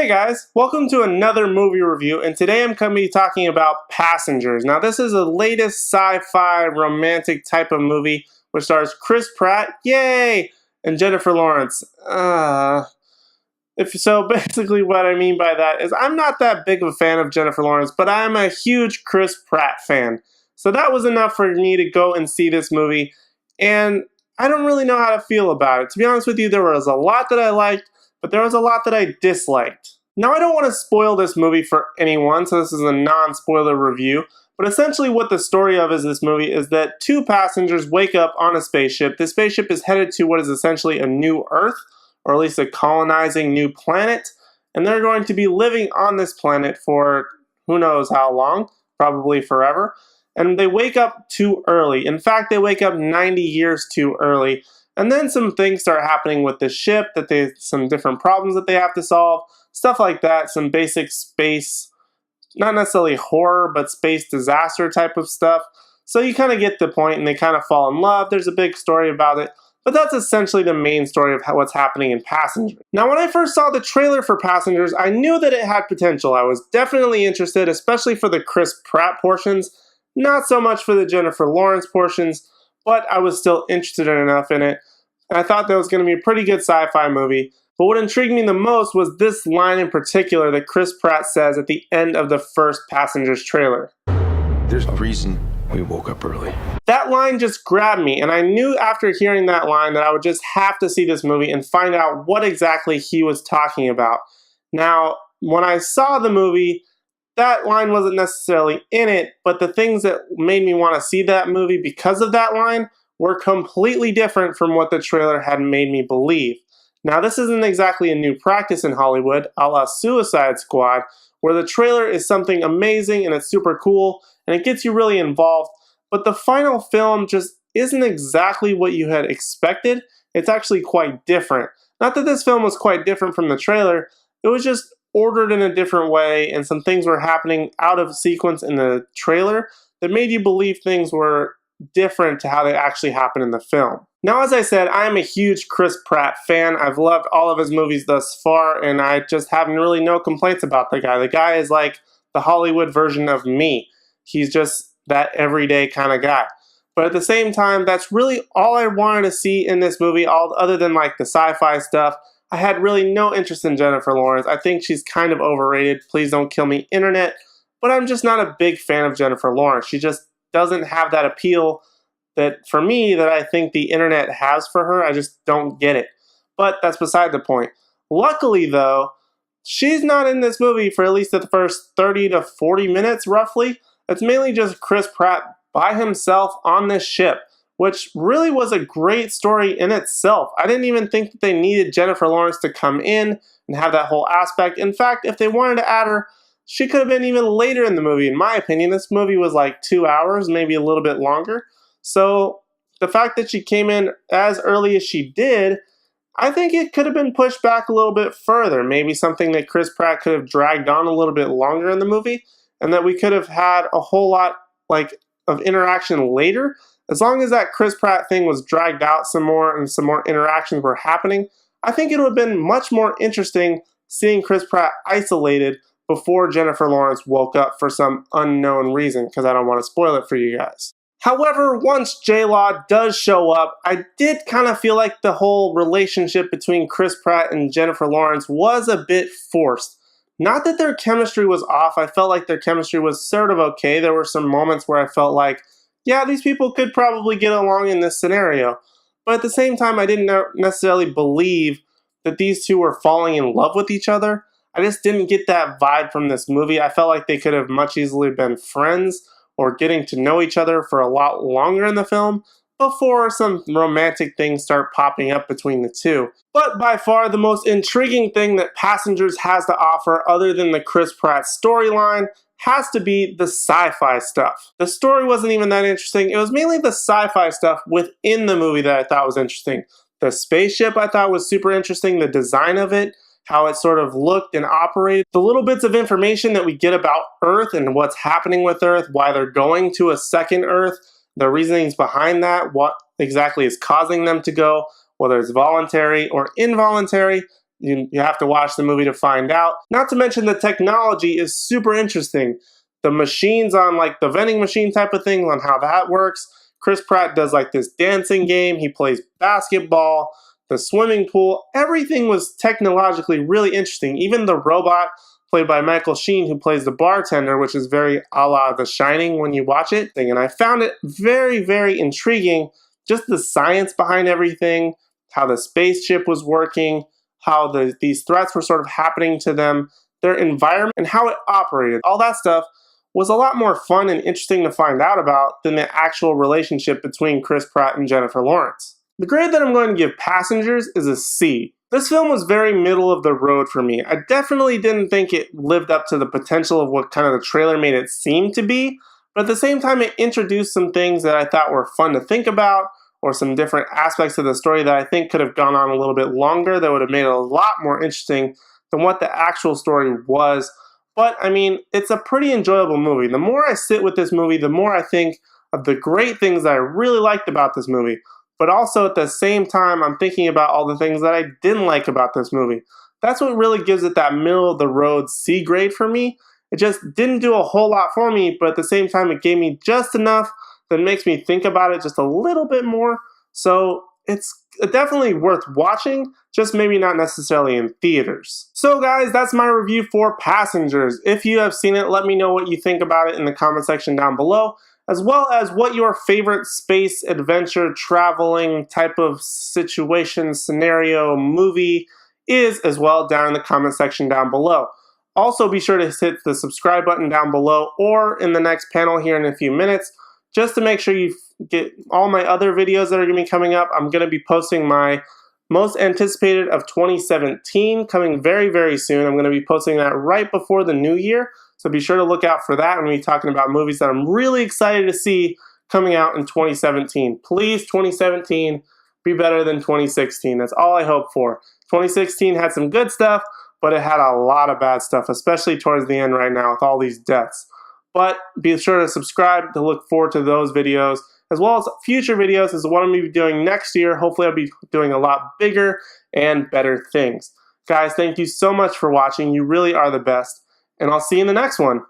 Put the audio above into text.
Hey guys, welcome to another movie review, and today I'm going to be talking about Passengers. Now this is the latest sci-fi romantic type of movie which stars Chris Pratt, yay, and Jennifer Lawrence. Basically what I mean by that is I'm not that big of a fan of Jennifer Lawrence, but I'm a huge Chris Pratt fan. So that was enough for me to go and see this movie, and I don't really know how to feel about it. To be honest with you, there was a lot that I liked, but there was a lot that I disliked. Now, I don't want to spoil this movie for anyone, so this is a non-spoiler review, but essentially what the story of this movie is that two passengers wake up on a spaceship. The spaceship is headed to what is essentially a new Earth, or at least a colonizing new planet, and they're going to be living on this planet for who knows how long, probably forever, and they wake up too early. In fact, they wake up 90 years too early. And then some things start happening with the ship, some different problems that they have to solve, stuff like that, some basic space, not necessarily horror, but space disaster type of stuff. So you kind of get the point, and they kind of fall in love. There's a big story about it, but that's essentially the main story of what's happening in Passengers. Now, when I first saw the trailer for Passengers, I knew that it had potential. I was definitely interested, especially for the Chris Pratt portions, not so much for the Jennifer Lawrence portions, but I was still interested enough in it, and I thought that was going to be a pretty good sci-fi movie. But what intrigued me the most was this line in particular that Chris Pratt says at the end of the first Passengers trailer. There's a reason we woke up early. That line just grabbed me, and I knew after hearing that line that I would just have to see this movie and find out what exactly he was talking about. Now, when I saw the movie, that line wasn't necessarily in it, but the things that made me want to see that movie because of that line were completely different from what the trailer had made me believe. Now, this isn't exactly a new practice in Hollywood, a la Suicide Squad, where the trailer is something amazing and it's super cool and it gets you really involved, but the final film just isn't exactly what you had expected. It's actually quite different. Not that this film was quite different from the trailer, it was just ordered in a different way, and some things were happening out of sequence in the trailer that made you believe things were different to how they actually happened in the film. Now, as I said, I'm a huge Chris Pratt fan. I've loved all of his movies thus far, and I just have really no complaints about the guy. The guy is like the Hollywood version of me. He's just that everyday kind of guy. But at the same time, that's really all I wanted to see in this movie, other than like the sci-fi stuff. I had really no interest in Jennifer Lawrence. I think she's kind of overrated. Please don't kill me, internet. But I'm just not a big fan of Jennifer Lawrence. She just doesn't have that appeal that, for me, that I think the internet has for her. I just don't get it. But that's beside the point. Luckily, though, she's not in this movie for at least the first 30 to 40 minutes, roughly. It's mainly just Chris Pratt by himself on this ship, which really was a great story in itself. I didn't even think that they needed Jennifer Lawrence to come in and have that whole aspect. In fact, if they wanted to add her, she could have been even later in the movie. In my opinion, this movie was like 2 hours, maybe a little bit longer. So the fact that she came in as early as she did, I think it could have been pushed back a little bit further. Maybe something that Chris Pratt could have dragged on a little bit longer in the movie, and that we could have had a whole lot of interaction later. As long as that Chris Pratt thing was dragged out some more and some more interactions were happening, I think it would have been much more interesting seeing Chris Pratt isolated before Jennifer Lawrence woke up for some unknown reason, because I don't want to spoil it for you guys. However, once J-Law does show up, I did kind of feel like the whole relationship between Chris Pratt and Jennifer Lawrence was a bit forced. Not that their chemistry was off, I felt like their chemistry was sort of okay. There were some moments where I felt like, yeah, these people could probably get along in this scenario. But at the same time, I didn't necessarily believe that these two were falling in love with each other. I just didn't get that vibe from this movie. I felt like they could have much easily been friends or getting to know each other for a lot longer in the film before some romantic things start popping up between the two. But by far the most intriguing thing that Passengers has to offer, other than the Chris Pratt storyline, has to be the sci-fi stuff. The story wasn't even that interesting. It was mainly the sci-fi stuff within the movie that I thought was interesting. The spaceship I thought was super interesting, the design of it, how it sort of looked and operated. The little bits of information that we get about Earth and what's happening with Earth, why they're going to a second Earth, the reasonings behind that, what exactly is causing them to go, whether it's voluntary or involuntary, You have to watch the movie to find out. Not to mention the technology is super interesting. The machines on like the vending machine type of thing, on how that works. Chris Pratt does like this dancing game. He plays basketball, the swimming pool. Everything was technologically really interesting. Even the robot played by Michael Sheen, who plays the bartender, which is very a la The Shining when you watch it. And I found it very, very intriguing. Just the science behind everything, how the spaceship was working, how these threats were sort of happening to them, their environment, and how it operated. All that stuff was a lot more fun and interesting to find out about than the actual relationship between Chris Pratt and Jennifer Lawrence. The grade that I'm going to give Passengers is a C. This film was very middle of the road for me. I definitely didn't think it lived up to the potential of what kind of the trailer made it seem to be, but at the same time it introduced some things that I thought were fun to think about, or some different aspects of the story that I think could have gone on a little bit longer that would have made it a lot more interesting than what the actual story was. But, I mean, it's a pretty enjoyable movie. The more I sit with this movie, the more I think of the great things that I really liked about this movie. But also at the same time, I'm thinking about all the things that I didn't like about this movie. That's what really gives it that middle-of-the-road C grade for me. It just didn't do a whole lot for me, but at the same time, it gave me just enough that makes me think about it just a little bit more. So it's definitely worth watching, just maybe not necessarily in theaters. So guys, that's my review for Passengers. If you have seen it, let me know what you think about it in the comment section down below, as well as what your favorite space adventure traveling type of situation, scenario, movie is as well down in the comment section down below. Also be sure to hit the subscribe button down below or in the next panel here in a few minutes, just to make sure you get all my other videos that are going to be coming up. I'm going to be posting my most anticipated of 2017 coming very, very soon. I'm going to be posting that right before the new year. So be sure to look out for that. I'm going to be talking about movies that I'm really excited to see coming out in 2017. Please, 2017, be better than 2016. That's all I hope for. 2016 had some good stuff, but it had a lot of bad stuff, especially towards the end right now with all these deaths. But be sure to subscribe to look forward to those videos, as well as future videos is what I'm going to be doing next year. Hopefully I'll be doing a lot bigger and better things. Guys, thank you so much for watching. You really are the best. And I'll see you in the next one.